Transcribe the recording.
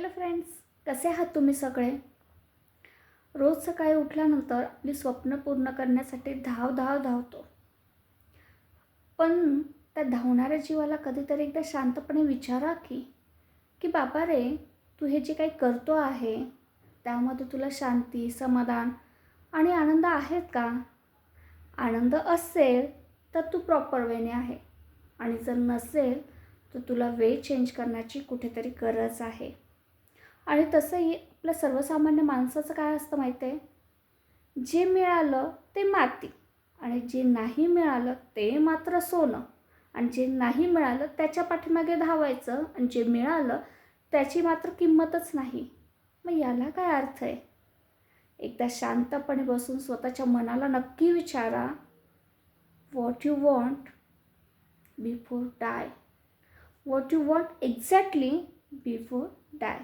Hello friends, कसे आहात तुम्ही सगळे? रोज सकाळी उठल्यानंतर आपली स्वप्न पूर्ण करण्यासाठी धावतो. पण त्या धावणाऱ्या जीवाला कधीतरी एकदा शांतपणे विचारा की बाबा रे, तू हे जे काही करतो आहे, त्यामध्ये तुला शांती, समाधान आणि आनंद आहेत का? आनंद असेल तर तू प्रॉपर वेने आहे आणि जर नसेल तर तुला वे चेंज करण्याची कुठेतरी गरज आहे. आणि तसंही आपलं सर्वसामान्य माणसाचं काय असतं माहिती आहे? जे मिळालं ते माती आणि जे नाही मिळालं ते मात्र सोनं आणि जे नाही मिळालं त्याच्या पाठीमागे धावायचं आणि जे मिळालं त्याची मात्र किंमतच नाही. मग याला काय अर्थ आहे? एकदा शांतपणे बसून स्वतःच्या मनाला नक्की विचारा, what you want before die. What you want exactly before dye.